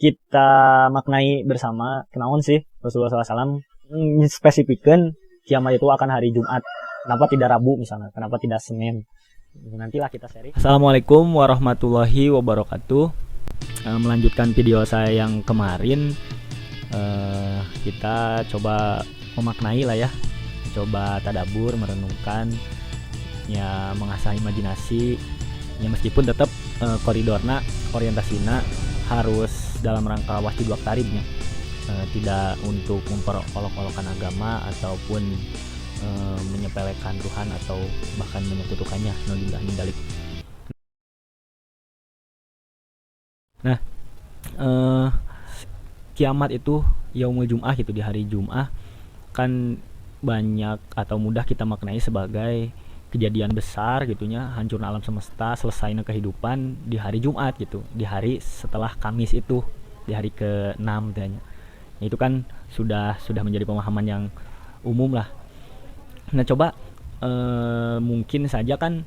kita maknai bersama kenaon sih Rasulullah SAW spesifikkan kiamat itu akan hari Jumat. Kenapa tidak Rabu misalnya? Kenapa tidak Senin? Nantilah kita sharing. Assalamualaikum warahmatullahi wabarakatuh. Melanjutkan video saya yang kemarin, kita coba memaknai lah ya, coba tadabur, merenungkan, ya mengasah imajinasi, ya meskipun tetap koridorna, orientasina harus dalam rangka wajib waktaribnya, tidak untuk memperolok-olokan agama ataupun menyepelekan Tuhan atau bahkan menyekutukannya. Naudzubillah min dzalik. Nah, kiamat itu yaumul jum'ah gitu, di hari Jum'ah kan banyak atau mudah kita maknai sebagai kejadian besar gitunya, hancurnya alam semesta, selesainya kehidupan di hari Jumat gitu, di hari setelah Kamis itu, di hari ke-6 tanya. Itu kan sudah menjadi pemahaman yang umum lah. Nah coba mungkin saja kan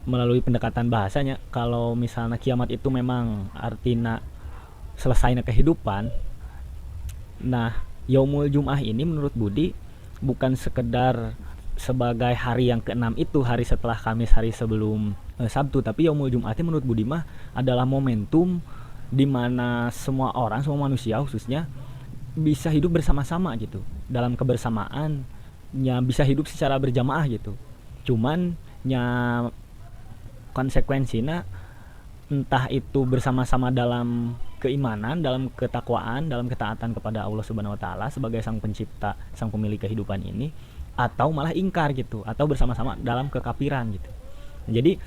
melalui pendekatan bahasanya, kalau misalnya kiamat itu memang artinya selesainya kehidupan, nah yaumul jum'ah ini menurut Budi bukan sekedar sebagai hari yang ke-6 itu, hari setelah Kamis, hari sebelum Sabtu, tapi yaumul jum'ah menurut Budi mah adalah momentum di mana semua orang, semua manusia khususnya bisa hidup bersama-sama gitu, dalam kebersamaan, nya bisa hidup secara berjamaah gitu. Cuman nya konsekuensinya entah itu bersama-sama dalam keimanan, dalam ketakwaan, dalam ketaatan kepada Allah Subhanahu wa taala sebagai sang pencipta, sang pemilik kehidupan ini, atau malah ingkar gitu, atau bersama-sama dalam kekafiran gitu. Jadi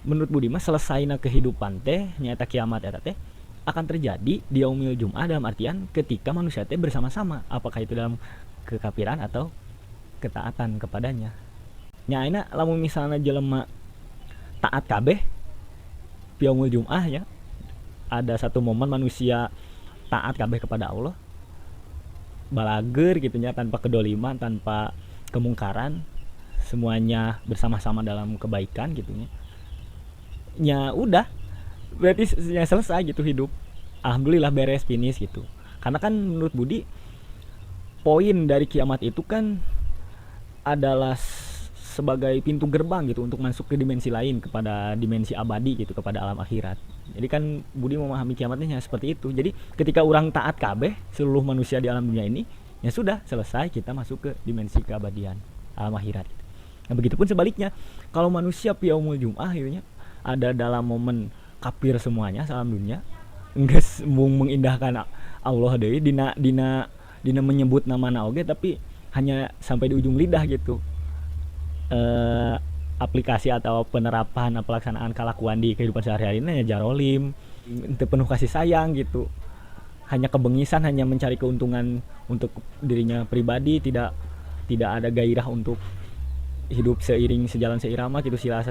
menurut Budi mah selesainya kehidupan teh nyata kiamat eta teh akan terjadi di yaumil jum'ah, dalam artian ketika manusia teh bersama-sama, apakah itu dalam kekafiran atau ketaatan kepadanya. Nya ayeuna lamun misalnya jelema taat kabeh yaumul jum'ah ya, ada satu momen manusia taat kabeh kepada Allah, balager gitunya, tanpa kedoliman, tanpa kemungkaran, semuanya bersama-sama dalam kebaikan gitunya. Ya udah, berarti ya selesai gitu hidup. Alhamdulillah beres, finish gitu. Karena kan menurut Budi poin dari kiamat itu kan adalah sebagai pintu gerbang gitu untuk masuk ke dimensi lain, kepada dimensi abadi gitu, kepada alam akhirat. Jadi kan Budi memahami kiamatnya seperti itu. Jadi ketika orang taat kabeh seluruh manusia di alam dunia ini, ya sudah selesai, kita masuk ke dimensi keabadian alam akhirat. Nah begitupun sebaliknya, kalau manusia yaumul jum'ah gitu, ada dalam momen kafir semuanya salam dunia, geus mengindahkan Allah deui dina menyebut nama oge, tapi hanya sampai di ujung lidah gitu. Aplikasi atau penerapan pelaksanaan kelakuan di kehidupan sehari-hari ini ya jarolim, itu penuh kasih sayang gitu, hanya kebengisan, hanya mencari keuntungan untuk dirinya pribadi, tidak ada gairah untuk hidup sejalan seirama gitu, sila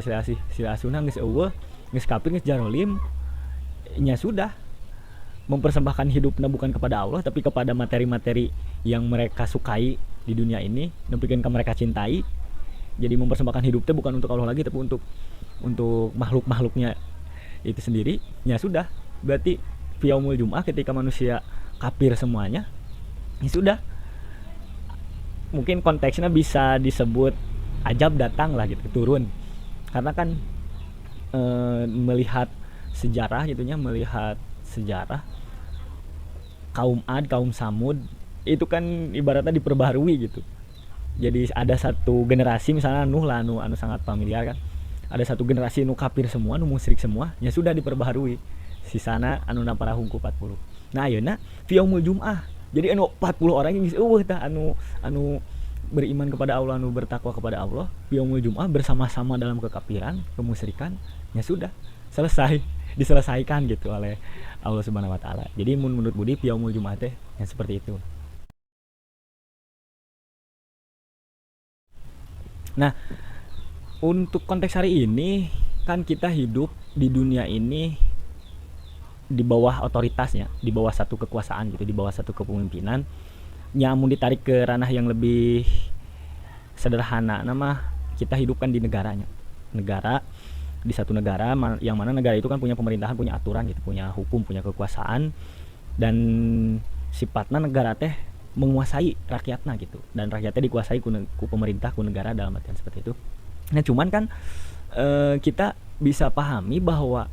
sunah geus eueuh, geus kafir, geus jarolim, nya sudah mempersembahkan hidupnya bukan kepada Allah tapi kepada materi-materi yang mereka sukai di dunia ini, nepikeun ka mereka cintai. Jadi mempersembahkan hidupnya bukan untuk Allah lagi, tapi untuk makhluk-makhluknya itu sendiri. Ya sudah, berarti yaumul jum'ah ketika manusia kafir semuanya, ya sudah, mungkin konteksnya bisa disebut ajab datang lah gitu, turun. Karena kan melihat sejarah gitunya, melihat sejarah kaum Ad, kaum Samud itu kan ibaratnya diperbaharui gitu. Jadi ada satu generasi misalnya Nuh lah, anu sangat familiar kan, ada satu generasi nu kafir semua, nu musyrik semua, ya sudah diperbaharui, sisana anu napara hungku 40. Nah ayeuna fi yaumul jum'ah, jadi anu 40 orang yang geus eueuh tah anu beriman kepada Allah, anu bertakwa kepada Allah, fi yaumul jum'ah bersama-sama dalam kekafiran, kemusyrikan, ya sudah selesai, diselesaikan gitu oleh Allah Subhanahu wa taala. Jadi menurut Budi fi yaumul jum'ah teh yang seperti itu. Nah, untuk konteks hari ini kan kita hidup di dunia ini di bawah otoritasnya, di bawah satu kekuasaan gitu, di bawah satu kepemimpinan. Nyamun ditarik ke ranah yang lebih sederhana, nama kita hidupkan di negaranya. Negara di satu negara yang mana negara itu kan punya pemerintahan, punya aturan gitu, punya hukum, punya kekuasaan, dan sifatnya negara teh menguasai rakyatnya gitu, dan rakyatnya dikuasai ku pemerintah, ku negara dalam artian seperti itu. Nah cuman kan kita bisa pahami bahwa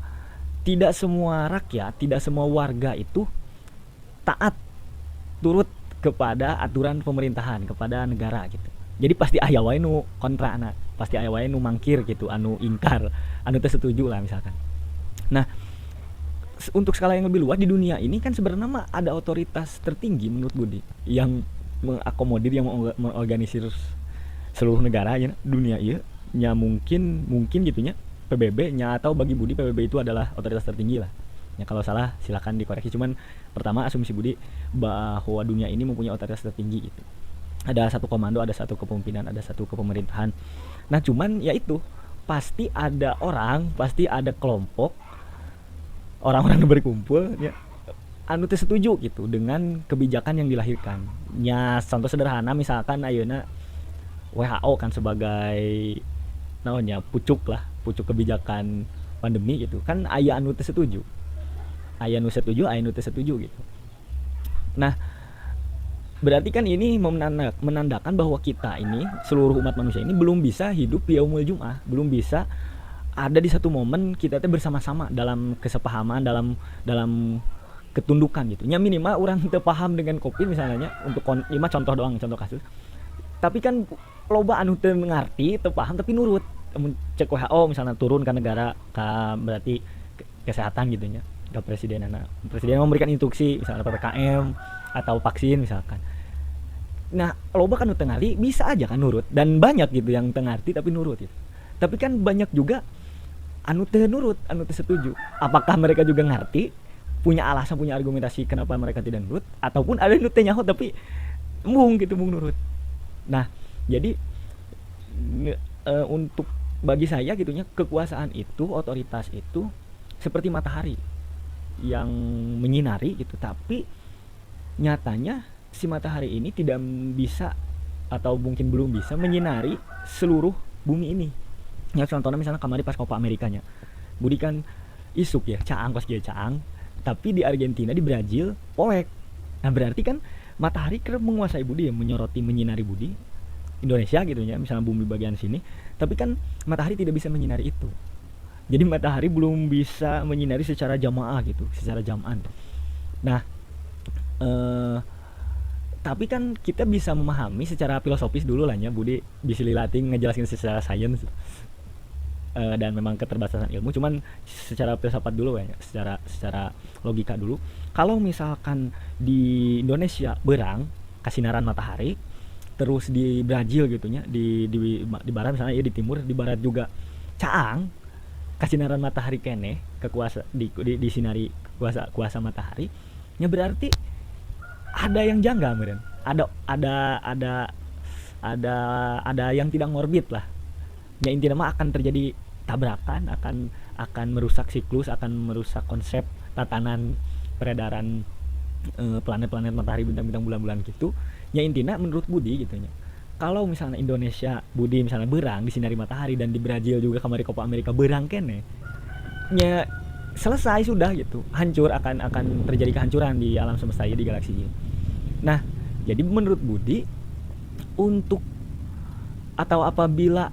tidak semua rakyat, tidak semua warga itu taat turut kepada aturan pemerintahan, kepada negara gitu. Jadi pasti aya wae nu kontra anak, pasti aya wae nu mangkir gitu, anu ingkar, anu teu setuju lah misalkan. Nah, untuk skala yang lebih luas di dunia ini kan sebenarnya mah ada otoritas tertinggi menurut Budi yang mengakomodir, yang mengorganisir seluruh negara ya dunia iya nya, mungkin gitunya PBB nya, atau bagi Budi PBB itu adalah otoritas tertinggi lah ya. Kalau salah silakan dikoreksi, cuman pertama asumsi Budi bahwa dunia ini mempunyai otoritas tertinggi gitu, ada satu komando, ada satu kepemimpinan, ada satu kepemerintahan. Nah cuman ya itu pasti ada orang, pasti ada kelompok orang-orang yang berkumpul ya anu teu setuju gitu dengan kebijakan yang dilahirkan. Ya contoh sederhana misalkan ayeuna WHO kan sebagai naonnya pucuk kebijakan pandemi gitu kan, aya anu teu setuju. Aya nu setuju, aya nu teu setuju gitu. Nah, berarti kan ini menandakan bahwa kita ini, seluruh umat manusia ini belum bisa hidup di yaumul jum'ah, belum bisa ada di satu momen kita teh bersama-sama dalam kesepahaman, dalam ketundukan gitu. Nya minimal orang teu paham dengan Covid misalnya untuk ima contoh doang, contoh kasus. Tapi kan loba anu teu ngarti, teu paham tapi nurut. Cek WHO misalnya turun ke negara, berarti kesehatan gitu nya. Ke presiden memberikan instruksi misalnya PPKM atau vaksin misalkan. Nah, loba kan teu ngarti bisa aja kan nurut, dan banyak gitu yang teu ngarti tapi nurut gitu. Tapi kan banyak juga anu teu nurut, anu teu setuju. Apakah mereka juga ngerti, punya alasan, punya argumentasi kenapa mereka tidak nurut, ataupun ada nu teu nyaho tapi mung nurut. Nah, jadi untuk bagi saya gitunya, kekuasaan itu, otoritas itu seperti matahari yang menyinari gitu, tapi nyatanya si matahari ini tidak bisa atau mungkin belum bisa menyinari seluruh bumi ini. Ya contohnya misalnya kemarin pas Copa Amerikanya, Budi kan isuk ya, caang pas dia caang, tapi di Argentina, di Brazil poek. Nah berarti kan matahari kerap menguasai Budi ya, menyoroti, menyinari Budi Indonesia gitu ya, misalnya bumi bagian sini, tapi kan matahari tidak bisa menyinari itu. Jadi matahari belum bisa menyinari secara jamaah gitu, secara jaman. Nah tapi kan kita bisa memahami secara filosofis dulu lah ya, Budi bisa lilating ngejelasin secara sains dan memang keterbatasan ilmu, cuman secara filsafat dulu ya, secara logika dulu. Kalau misalkan di Indonesia berang kasinaran matahari, terus di Brazil gitunya, di barat misalnya ya, di timur, di barat juga caang kasinaran matahari kene kekuasa di sinari kuasa matahari, nya berarti ada yang janggal meren. Ada yang tidak ngorbit lah. Ya intinya mah akan terjadi tabrakan, akan merusak siklus, akan merusak konsep tatanan peredaran planet-planet matahari, bintang-bintang, bulan-bulan gitu. Ya intinya menurut Budi gitu nya. Kalau misalnya Indonesia Budi misalnya berang di sinari matahari, dan di Brazil juga kemarin Copa Amerika berang kene, nya selesai sudah gitu, hancur, akan terjadi kehancuran di alam semesta ya, di galaksi ini. Nah, jadi menurut Budi, untuk atau apabila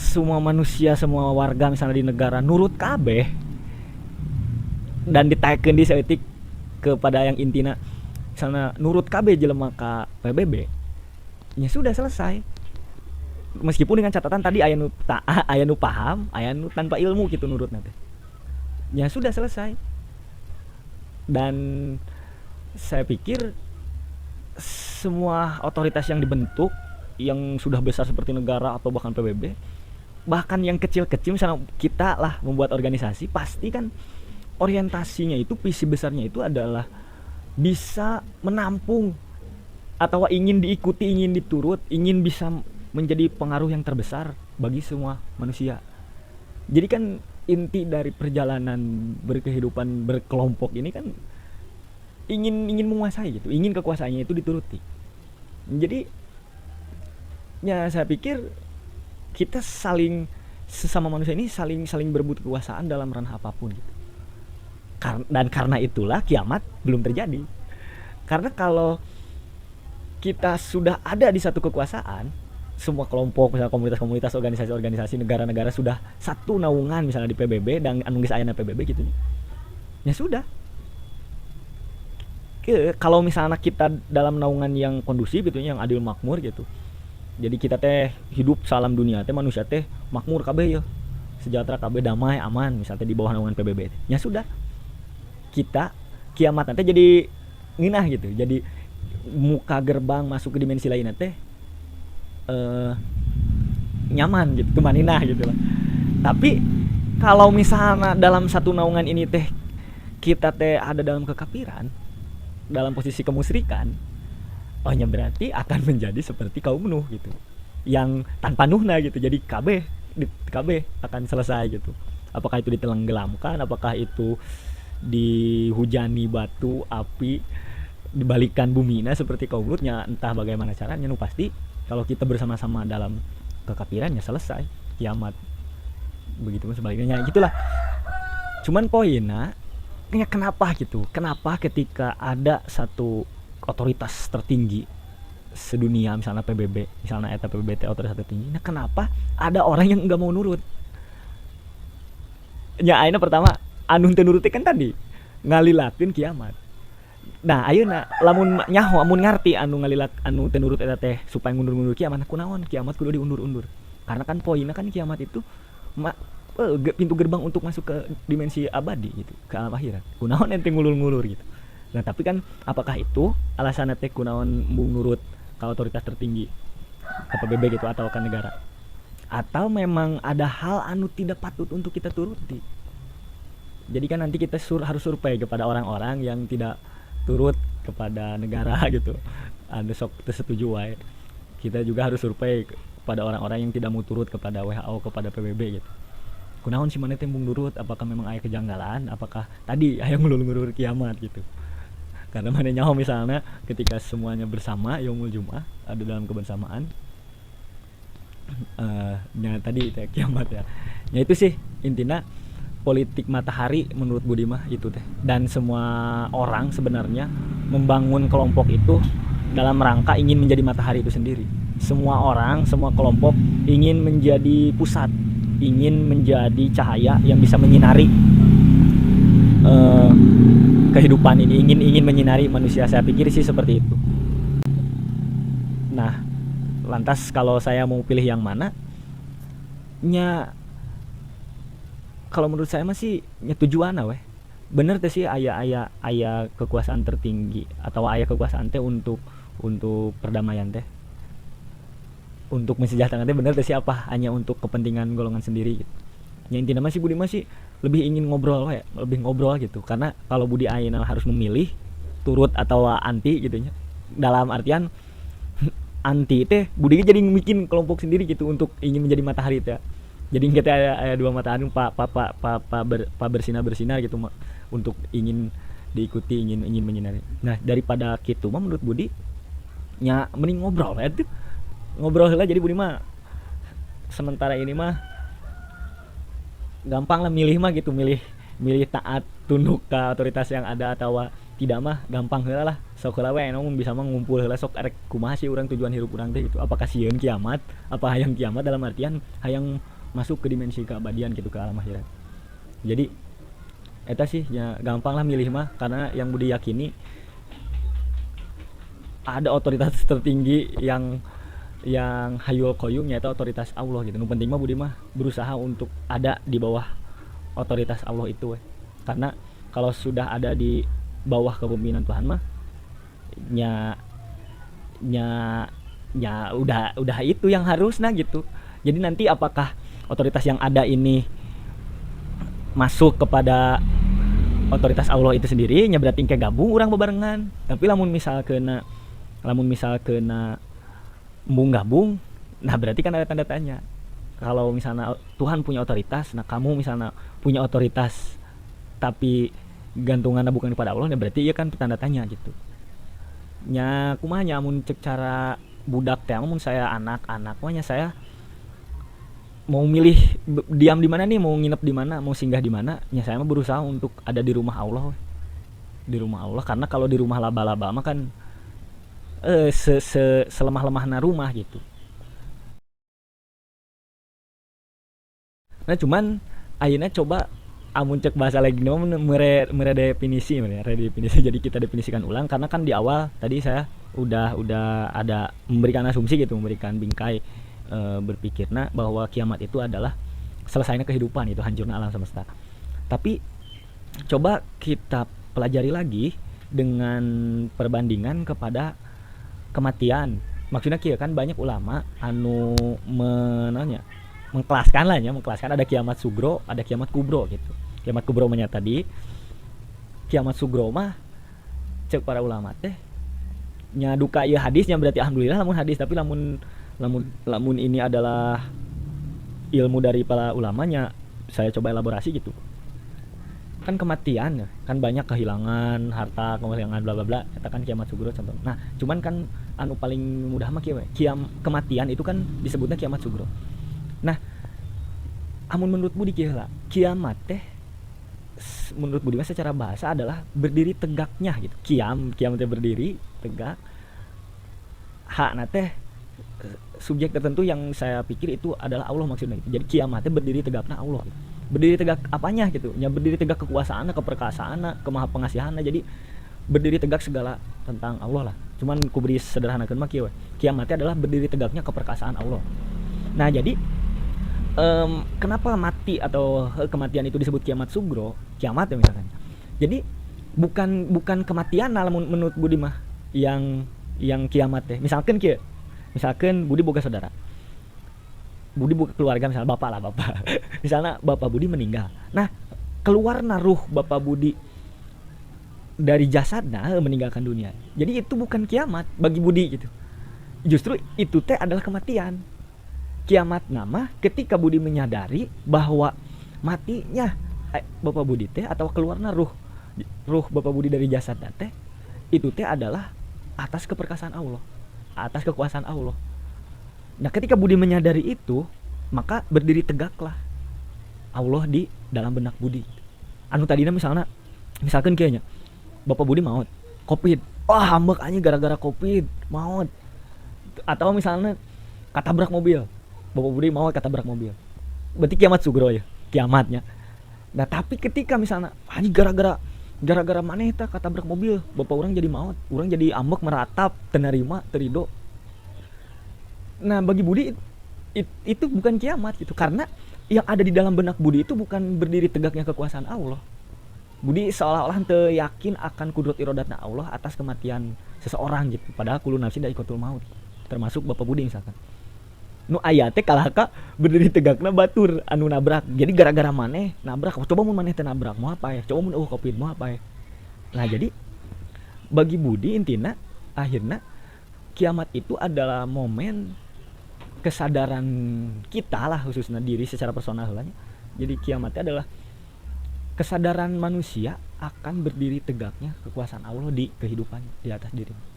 semua manusia, semua warga misalnya di negara nurut kabeh dan ditaikeun di seetik kepada yang intina, misalnya nurut kabeh jelema ka PBB, ya sudah selesai. Meskipun dengan catatan tadi aya nu paham, aya nu tanpa ilmu gitu nurut nanti. Ya sudah selesai. Dan saya pikir semua otoritas yang dibentuk, yang sudah besar seperti negara atau bahkan PBB, bahkan yang kecil-kecil misalnya kita lah membuat organisasi, pasti kan orientasinya itu, visi besarnya itu adalah bisa menampung atau ingin diikuti, ingin diturut, ingin bisa menjadi pengaruh yang terbesar bagi semua manusia. Jadi kan inti dari perjalanan berkehidupan berkelompok ini kan ingin menguasai gitu, ingin kekuasaannya itu dituruti. Jadi ya saya pikir kita saling sesama manusia ini saling saling berebut kekuasaan dalam ranah apapun gitu. Dan karena itulah kiamat belum terjadi. Karena kalau kita sudah ada di satu kekuasaan, semua kelompok, misalnya komunitas-komunitas, organisasi-organisasi, negara-negara sudah satu naungan misalnya di PBB dan anu geus aya PBB gitu. Ya sudah. Kalau misalnya kita dalam naungan yang kondusif gitu, yang adil makmur gitu. Jadi kita teh hidup salam dunia teh manusia teh makmur kabeh ya. Sejahtera kabeh, damai, aman misalnya di bawah naungan PBB. Ya sudah. Kita kiamat nanti jadi nginah gitu. Jadi muka gerbang masuk ke dimensi lain teh nyaman gitu, tumaninah gitu lah. Tapi kalau misalnya dalam satu naungan ini teh kita teh ada dalam kekafiran, dalam posisi kemusyrikan, ohnya berarti akan menjadi seperti kaum Nuh gitu, yang tanpa Nuhna gitu. Jadi KB akan selesai gitu. Apakah itu ditenggelamkan, apakah itu dihujani batu api, dibalikan bumina seperti kaum Lutnya, entah bagaimana caranya. Nu pasti kalau kita bersama-sama dalam kekafiran ya selesai kiamat. Begitu pun sebaliknya, gitulah. Cuman poinnya ya kenapa gitu, kenapa ketika ada satu otoritas tertinggi sedunia, misalnya PBB, misalnya eta PBB otoritas tertinggi, nah kenapa ada orang yang nggak mau nurut? Ya ayeuna pertama anu teu nurut kan tadi ngalilakeun kiamat. Nah ayeuna lamun nyaho amun ngarti anu ngalilak anu teu nurut eta teh supaya ngundur-ngundur kiamat, kunaon kiamat kudu diundur-undur. Karena kan poinnya kan kiamat itu pintu gerbang untuk masuk ke dimensi abadi gitu, ke alam akhirat. Kunaon ente ngulur-ngulur gitu. Nah tapi kan apakah itu alasan teh kunaon mung nurut ke otoritas tertinggi, ke PBB gitu atau ke negara, atau memang ada hal anu tidak patut untuk kita turuti. Jadi kan nanti kita harus survei kepada orang-orang yang tidak turut kepada negara gitu, ada sok tersetuju wae. Kita juga harus survei kepada orang-orang yang tidak mau turut kepada WHO, kepada PBB gitu. Kunaon si mana teh mung nurut, apakah memang aya kejanggalan, apakah tadi aya ngulur-ngulur kiamat gitu. Karena mana nyaho misalnya ketika semuanya bersama yaumul jumuah, ada dalam kebersamaan, tadi teh kiamat ya. Ya itu sih intinya politik matahari menurut Budi mah itu teh. Dan semua orang sebenarnya membangun kelompok itu dalam rangka ingin menjadi matahari itu sendiri. Semua orang, semua kelompok ingin menjadi pusat, ingin menjadi cahaya yang bisa menyinari kehidupan ini, ingin menyinari manusia. Saya pikir sih seperti itu. Nah, lantas kalau saya mau pilih yang mana? Kalau menurut saya masih tujuan weh. Bener teh sih aya kekuasaan tertinggi atau aya kekuasaan teh untuk perdamaian teh. Untuk mensejahterakan teh bener teh siapa? Hanya untuk kepentingan golongan sendiri gitu. Ya intinya masih Budi masih lebih ingin ngobrol weh, lebih ngobrol gitu. Karena kalau Budi ayeuna harus memilih turut atau anti gitu nya. Dalam artian anti teh Budi jadi bikin kelompok sendiri gitu untuk ingin menjadi matahari teh. Jadi kita ada dua matahari pak bersinar gitu untuk ingin diikuti, ingin menyinari. Nah daripada gitu mah menurut Budi nya mending ngobrol ya tuh, ngobrol lah. Jadi Budi mah sementara ini mah gampang lah milih mah gitu, milih taat tunduk ke otoritas yang ada atau tidak mah gampang heula lah. Sok heula we namun bisa mah ngumpul heula sok arek kumaha sih urang tujuan hirup urang teh gitu. Apakah sieun kiamat? Apa hayang kiamat dalam artian hayang masuk ke dimensi keabadian gitu, ke alam akhirat. Jadi eta sih ya gampang lah milih mah, karena yang Budi yakini ada otoritas tertinggi yang hayul koyung, yaitu otoritas Allah gitu. Nu penting mah Budi mah berusaha untuk ada di bawah otoritas Allah itu weh. Karena kalau sudah ada di bawah kepemimpinan Tuhan mah udah itu yang harusnya gitu. Jadi nanti apakah otoritas yang ada ini masuk kepada otoritas Allah itu sendiri, nya berarti kayak gabung orang bebarengan. Tapi lamun misal kena embung gabung, nah berarti kan ada tanda tanya. Kalau misalnya Tuhan punya otoritas, nah kamu misalnya punya otoritas tapi gantungannya bukan kepada Allah, nah berarti iya kan tanda tanya gitu. Nya kumaha nya mun cek cara budak teh, mun saya anak-anak mah nya saya mau milih diam di mana nih, mau nginep di mana, mau singgah di mana, ya saya mah berusaha untuk ada di rumah Allah, di rumah Allah. Karena kalau di rumah laba-laba mah kan selemah-lemahna rumah gitu. Nah cuman akhirnya coba amun cek bahasa lagi nama meredefinisi, meredefinisi. Jadi kita definisikan ulang karena kan di awal tadi saya udah ada memberikan asumsi gitu, memberikan bingkai berpikirnya bahwa kiamat itu adalah selesainya kehidupan, itu hancurnya alam semesta. Tapi coba kita pelajari lagi dengan perbandingan kepada kematian. Maksudnya kia kan banyak ulama anu menanya mengkelaskan lah ya, mengkelaskan ada kiamat sugro, ada kiamat kubro gitu. Kiamat kubro mah tadi, kiamat sugro mah cek para ulama teh nya duka ya hadisnya berarti alhamdulillah lamun hadis, tapi lamun ini adalah ilmu dari para ulamanya, saya coba elaborasi gitu. Kan kematian ya, kan banyak kehilangan harta, kehilangan bla bla bla, katakan kiamat sugro contoh. Nah, cuman kan anu paling mudah mah kematian itu kan disebutnya kiamat sugro. Nah, amun menurut Budi kiamat teh menurut Budi secara bahasa adalah berdiri tegaknya gitu. Kiam teh berdiri tegak. Hak teh subjek tertentu yang saya pikir itu adalah Allah maksudnya gitu. Jadi kiamat teh berdiri tegaknya Allah gitu. Berdiri tegak apanya gitu? Ya berdiri tegak kekuasaannya, keperkasaannya, kemahapengasihannya. Jadi berdiri tegak segala tentang Allah lah. Cuman ku beri sederhanakeun mah kieu. Kiamat teh adalah berdiri tegaknya keperkasaan Allah. Nah, jadi kenapa mati atau kematian itu disebut kiamat sugro, kiamat ya misalkan. Jadi bukan kematian namun menurut Budi mah yang kiamat teh. Misalkan Budi boga saudara. Budi boga keluarga, misalnya bapak lah bapak. Misalnya bapak Budi meninggal. Nah, keluar ruh bapak Budi dari jasadnya meninggalkan dunia. Jadi itu bukan kiamat bagi Budi gitu. Justru itu teh adalah kematian. Kiamat nama ketika Budi menyadari bahwa matinya Bapak Budi teh atau keluarnya ruh Bapak Budi dari jasad teh itu teh adalah atas keperkasaan Allah, atas kekuasaan Allah. Nah, ketika Budi menyadari itu, maka berdiri tegaklah Allah di dalam benak Budi. Anu tadinya misalkan kayaknya Bapak Budi maut, Covid. Wah, hambek aja gara-gara Covid, maut. Atau misalnya katabrak mobil. Bapak Budi mau katabrak mobil, berarti kiamat sugro ya, kiamatnya. Nah, tapi ketika misalnya gara-gara mana eta katabrak mobil, bapak orang jadi maut, orang jadi ambek meratap, tenerima, terido. Nah, bagi Budi itu bukan kiamat gitu, karena yang ada di dalam benak Budi itu bukan berdiri tegaknya kekuasaan Allah. Budi seolah-olah teu yakin akan kudrat irodatna Allah atas kematian seseorang gitu, padahal kullu nafsin dha'iqatul maut, termasuk bapak Budi misalkan. Nu aya teh kalahka berdiri tegakna batur anu nabrak. Jadi gara-gara maneh nabrak. Coba mun maneh teh nabrak mau apa ya? Coba mun Covid mau apa ya? Nah, jadi bagi Budi intina akhirnya kiamat itu adalah momen kesadaran kita lah, khususnya diri secara personal lah. Jadi kiamatnya adalah kesadaran manusia akan berdiri tegaknya kekuasaan Allah di kehidupan di atas diri.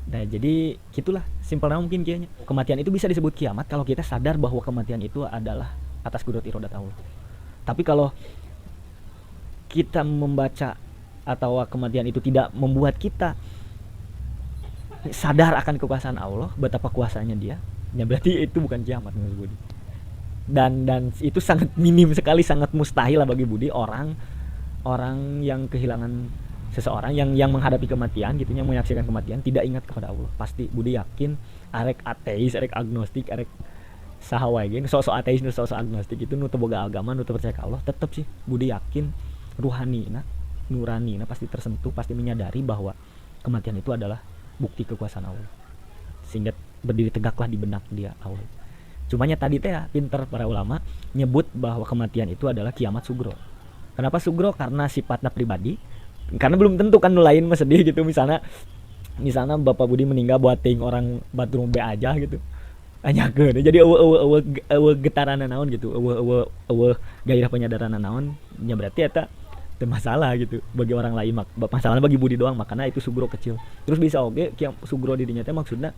Nah, jadi gitulah simpelnya mungkin kayaknya. Kematian itu bisa disebut kiamat kalau kita sadar bahwa kematian itu adalah atas kudrat irodat Allah. Tapi kalau kita membaca atau kematian itu tidak membuat kita sadar akan kekuasaan Allah, betapa kuasanya dia, ya berarti itu bukan kiamat menurut Budi. Dan itu sangat minim sekali, sangat mustahil lah bagi Budi orang yang kehilangan seseorang yang menghadapi kematian gitu, yang menyaksikan kematian tidak ingat kepada Allah. Pasti Budi yakin arek ateis, arek agnostik, arek saha wae ge, sok-sok ateis, sok-sok agnostik itu nu teu boga agama, nu teu percaya ka Allah, tetep sih Budi yakin ruhanina, nuranina pasti tersentuh, pasti menyadari bahwa kematian itu adalah bukti kekuasaan Allah. Sehingga berdiri tegaklah di benak dia Allah. Cumanya tadi teh ya, pinter para ulama nyebut bahwa kematian itu adalah kiamat sugro. Kenapa sugro? Karena sifatnya pribadi. Karena belum tentu kan lain mah sedih gitu, misalnya Bapak Budi meninggal buat ting orang batur be aja gitu, anyakeun jadi eueuh getaran naon gitu, eueuh gairah penyadaran naon, nya berarti eta teu masalah gitu bagi orang lain, masalahnya bagi Budi doang, makanya itu sugro kecil. Terus bisa oge sugro di dinya teh maksudna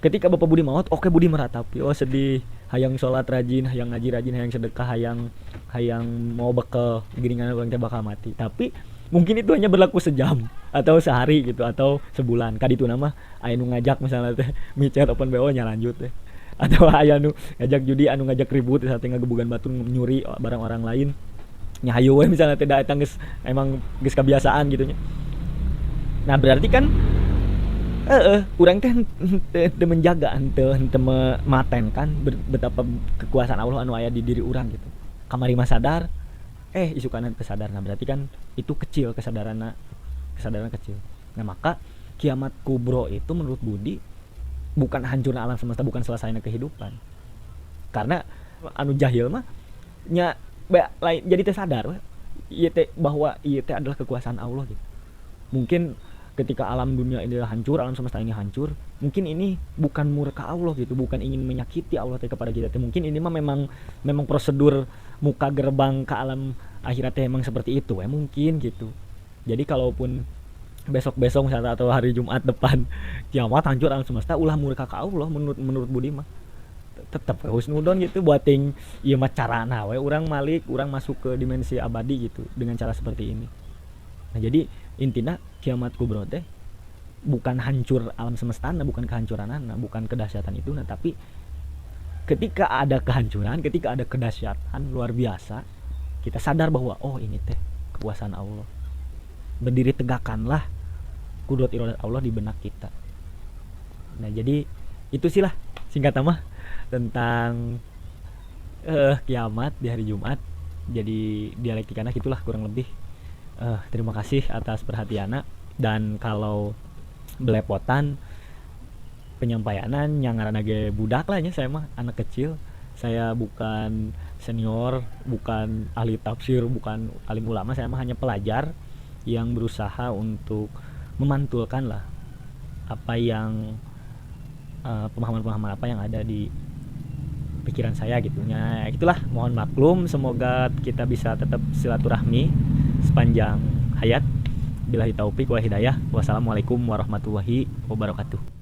ketika Bapak Budi maot, oke Budi meratapi, oh sedih, hayang sholat rajin, hayang ngaji rajin, hayang sedekah, hayang hayang mau bekal giringan orang teh bakal mati. Tapi mungkin itu hanya berlaku sejam atau sehari gitu atau sebulan. Kaditu nama aya nu ngajak misalnya teh micet open BO nya lanjut teh. Atau aya nu ngajak judi, anu ngajak ribut saat ngagebugan batu nyuri barang orang lain. Nya hayu we misalnya teh da eta geus emang geus kebiasaan gitu nya. Nah, berarti kan urang teh teu menjaga teu maten kan betapa kekuasaan Allah anu aya di diri urang gitu. Kamari mah sadar, isukana teu sadar. Nah, berarti kan itu kecil kesadaran kecil. Nah, maka kiamat kubro itu menurut Budi bukan hancurna alam semesta, bukan selesainya kehidupan. Karena anu jahil mah nya lain jadi teu sadar we ieu teh bahwa ieu teh adalah kekuasaan Allah gitu. Mungkin ketika alam dunia ini hancur, alam semesta ini hancur, mungkin ini bukan murka Allah gitu, bukan ingin menyakiti Allah kepada kita. Mungkin ini mah memang prosedur muka gerbang ke alam akhirat emang seperti itu ya, mungkin gitu. Jadi kalaupun besok-besok misalnya atau hari Jumat depan kiamat hancur alam semesta, ulah murka ke Allah menurut Budi mah. Tetap husnudon gitu buating ieu mah carana we urang masuk ke dimensi abadi gitu dengan cara seperti ini. Nah, jadi intinya kiamat kubro teh bukan hancur alam semesta, bukan kehancuranana, bukan kedahsyatan itu, nah tapi ketika ada kehancuran, ketika ada kedahsyatan luar biasa, kita sadar bahwa oh ini teh kekuasaan Allah. Berdiri tegakkanlah kudrat iradat Allah di benak kita. Nah, jadi itu sih lah singkat mah tentang kiamat di hari Jumat. Jadi dialektikana gitulah kurang lebih. Terima kasih atas perhatiannya, dan kalau belepotan penyampaianan yang ngaranna ge budak lah nya, saya mah anak kecil, saya bukan senior, bukan ahli tafsir, bukan alim ulama, saya mah hanya pelajar yang berusaha untuk memantulkan lah apa yang pemahaman-pemahaman apa yang ada di pikiran saya gitu. Nah, itulah, mohon maklum, semoga kita bisa tetap silaturahmi sepanjang hayat. Billahi taufik wal hidayah. Wassalamualaikum warahmatullahi wabarakatuh.